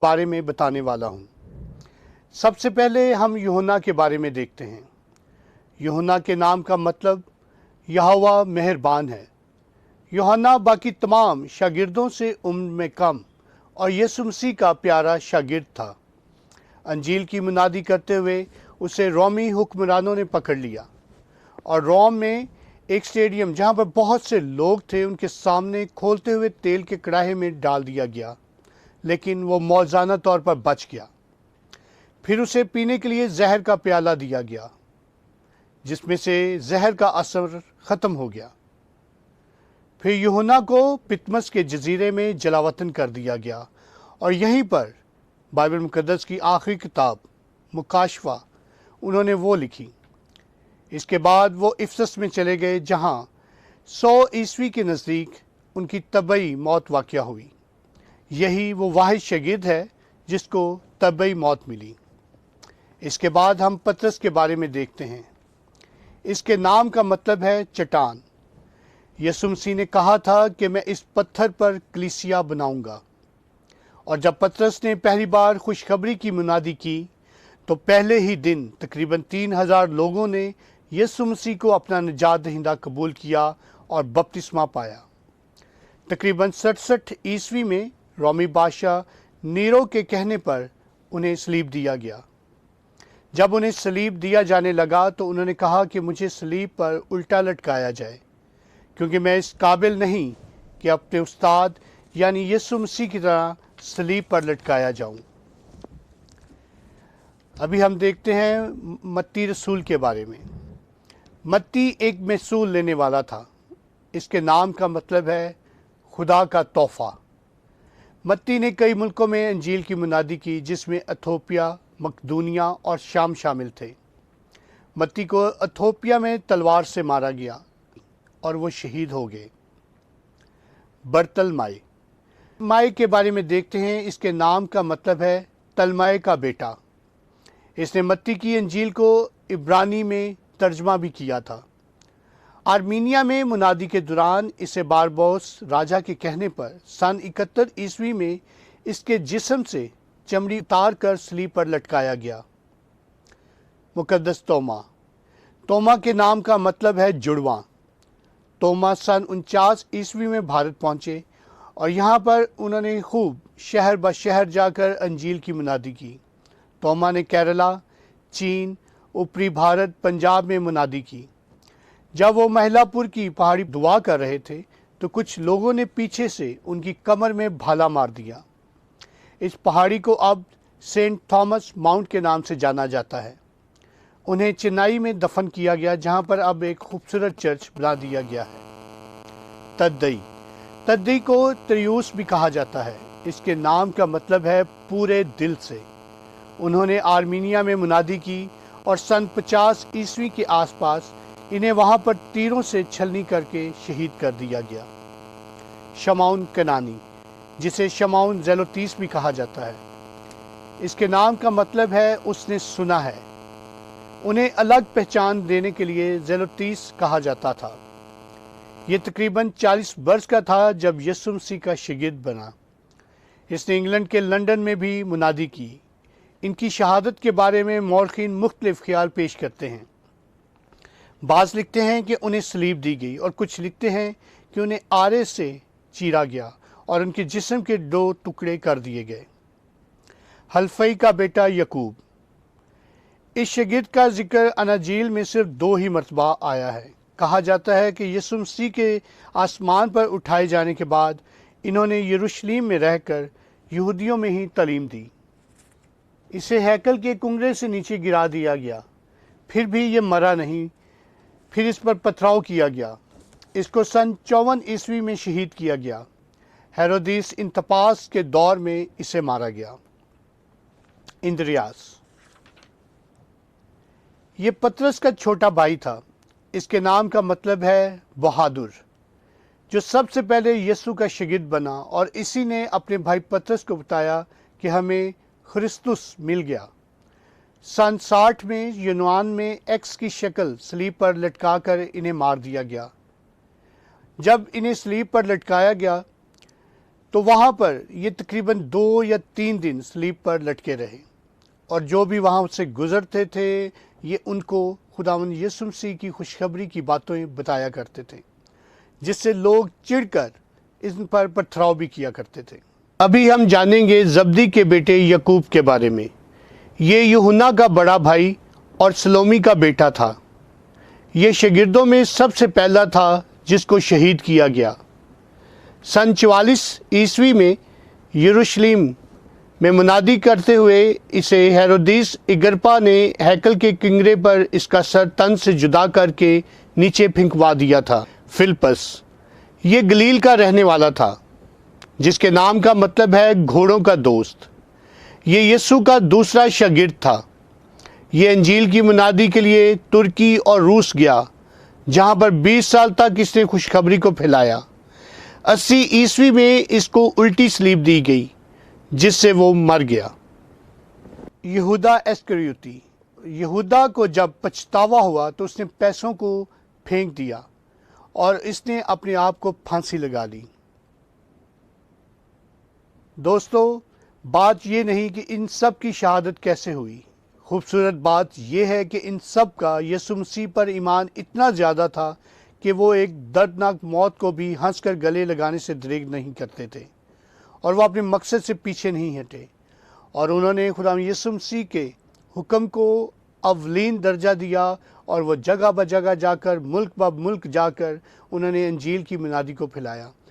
बारे में बताने वाला हूँ। सबसे पहले हम यूहन्ना के बारे में देखते हैं। यूहन्ना के नाम का मतलब यहोवा मेहरबान है। यूहन्ना बाकी तमाम शागिर्दों से उम्र में कम और यीशु मसीह का प्यारा शागिर्द था। अंजील की मुनादी करते हुए उसे रोमी हुक्मरानों ने पकड़ लिया और रोम में एक स्टेडियम जहाँ पर बहुत से लोग थे उनके सामने खोलते हुए तेल के कड़ाहे में डाल दिया गया, लेकिन वो मौज़ाना तौर पर बच गया। फिर उसे पीने के लिए जहर का प्याला दिया गया, जिसमें से जहर का असर ख़त्म हो गया। फिर यूहन्ना को पितमस के जजीरे में जलावतन कर दिया गया और यहीं पर बाइबल मुकद्दस की आखिरी किताब मुकाशवा उन्होंने वो लिखी। इसके बाद वो इफसस में चले गए, जहाँ 100 ईस्वी के नज़दीक उनकी तबई मौत वाक़या हुई। यही वो वाहिद शागिर्द है जिसको तबई मौत मिली। इसके बाद हम पतरस के बारे में देखते हैं। इसके नाम का मतलब है चट्टान। यीशु मसीह ने कहा था कि मैं इस पत्थर पर कलीसिया बनाऊंगा। और जब पतरस ने पहली बार खुशखबरी की मुनादी की तो पहले ही दिन तकरीबन 3000 लोगों ने यीशु मसीह को अपना निजात दहिंदा कबूल किया और बपतिस्मा पाया। तकरीबन 67 ईस्वी में रोमी बादशाह नीरो के कहने पर उन्हें सलीब दिया गया। जब उन्हें सलीब दिया जाने लगा तो उन्होंने कहा कि मुझे सलीब पर उल्टा लटकाया जाए, क्योंकि मैं इस काबिल नहीं कि अपने उस्ताद यानी यीशु मसीह की तरह सलीब पर लटकाया जाऊं। अभी हम देखते हैं मत्ती रसूल के बारे में। मत्ती एक महसूल लेने वाला था। इसके नाम का मतलब है खुदा का तोहफा। मत्ती ने कई मुल्कों में अंजील की मुनादी की, जिसमें इथोपिया, मकदूनिया और शाम शामिल थे। मत्ती को इथोपिया में तलवार से मारा गया और वो शहीद हो गए। बर्तलमाई माई के बारे में देखते हैं। इसके नाम का मतलब है तलमाई का बेटा। इसने मत्ती की अंजील को इब्रानी में तर्जमा भी किया था। आर्मीनिया में मुनादी के दौरान इसे बारबोस राजा के कहने पर सन 71 ईस्वी में इसके जिस्म से चमड़ी उतार कर सलीब पर लटकाया गया। मुकद्दस तोमा। तोमा के नाम का मतलब है जुड़वा। तोमा सन 49 ईस्वी में भारत पहुंचे और यहाँ पर उन्होंने खूब शहर ब शहर जाकर अंजील की मुनादी की। तोमा ने केरला, चीन, ऊपरी भारत, पंजाब में मुनादी की। जब वो महिलापुर की पहाड़ी दुआ कर रहे थे तो कुछ लोगों ने पीछे से उनकी कमर में भाला मार दिया। इस पहाड़ी को अब सेंट थॉमस माउंट के नाम से जाना जाता है। उन्हें चेन्नई में दफन किया गया, जहाँ पर अब एक खूबसूरत चर्च बना दिया गया है। तद्दई। तद्दई को त्रियूस भी कहा जाता है। इसके नाम का मतलब है पूरे दिल से। उन्होंने आर्मीनिया में मुनादी की और सन 50 ईस्वी के आसपास इन्हें वहाँ पर तीरों से छलनी करके शहीद कर दिया गया। शमाउन कनानी, जिसे शमाउन ज़ेलोतीस भी कहा जाता है। इसके नाम का मतलब है उसने सुना है। उन्हें अलग पहचान देने के लिए ज़ेलोतीस कहा जाता था। ये तकरीबन 40 वर्ष का था जब यीशु मसीह का शागिर्द बना। इसने इंग्लैंड के लंदन में भी मुनादी की। इनकी शहादत के बारे में मौरखीन मुख्तलिफ ख्याल पेश करते हैं। बाज़ लिखते हैं कि उन्हें सलीब दी गई और कुछ लिखते हैं कि उन्हें आरे से चीरा गया और उनके जिस्म के 2 टुकड़े कर दिए गए। हल्फई का बेटा यकूब। इस शागिर्द का जिक्र अनाजील में सिर्फ 2 ही मरतबा आया है। कहा जाता है कि यीशु मसीह के आसमान पर उठाए जाने के बाद इन्होंने यरूशलेम में रहकर यहूदियों में ही तालीम दी। इसे हैकल के कुंगरे से नीचे गिरा दिया गया, फिर भी ये मरा नहीं। फिर इस पर पथराव किया गया। इसको सन 54 ईस्वी में शहीद किया गया। हेरोदिस इंतपास के दौर में इसे मारा गया। इंद्रियास। ये पतरस का छोटा भाई था। इसके नाम का मतलब है बहादुर, जो सबसे पहले यीशु का शागिर्द बना और इसी ने अपने भाई पतरस को बताया कि हमें ख्रिस्तुस मिल गया। सन 60 में यूनान में एक्स की शक्ल सलीब पर लटकाकर इन्हें मार दिया गया। जब इन्हें सलीब पर लटकाया गया तो वहाँ पर ये तकरीबन 2 या 3 दिन स्लीप पर लटके रहे और जो भी वहाँ से गुजरते थे ये उनको खुदावंद यीशु मसीह की खुशखबरी की बातें बताया करते थे, जिससे लोग चिढ़कर इन पर पथराव भी किया करते थे। अभी हम जानेंगे जब्दी के बेटे यकूब के बारे में। ये यूहन्ना का बड़ा भाई और सलोमी का बेटा था। ये शागिर्दों में सबसे पहला था जिसको शहीद किया गया। सन 44 ईस्वी में यरूशलेम में मुनादी करते हुए इसे हेरोदिस इगरपा ने हैकल के किंगरे पर इसका सर तन से जुदा करके नीचे फेंकवा दिया था। फिलिपस ये गलील का रहने वाला था, जिसके नाम का मतलब है घोड़ों का दोस्त। ये यीशु का दूसरा शागिर्द था। ये अंजील की मुनादी के लिए तुर्की और रूस गया, जहाँ पर 20 साल तक इसने खुशखबरी को फैलाया। 80 ईस्वी में इसको उल्टी सलीब दी गई, जिससे वो मर गया। यहूदा इस्करियोती, यहूदा को जब पछतावा हुआ तो उसने पैसों को फेंक दिया और इसने अपने आप को फांसी लगा ली। दोस्तों, बात ये नहीं कि इन सब की शहादत कैसे हुई। खूबसूरत बात यह है कि इन सब का यीशु मसीह पर ईमान इतना ज़्यादा था कि वो एक दर्दनाक मौत को भी हंसकर गले लगाने से दरेग नहीं करते थे और वो अपने मकसद से पीछे नहीं हटे और उन्होंने खुदा यीशु मसीह के हुक्म को अवलीन दर्जा दिया और वो जगह ब जगह जाकर मुल्क ब मुल्क जाकर उन्होंने इंजील की मुनादी को फैलाया।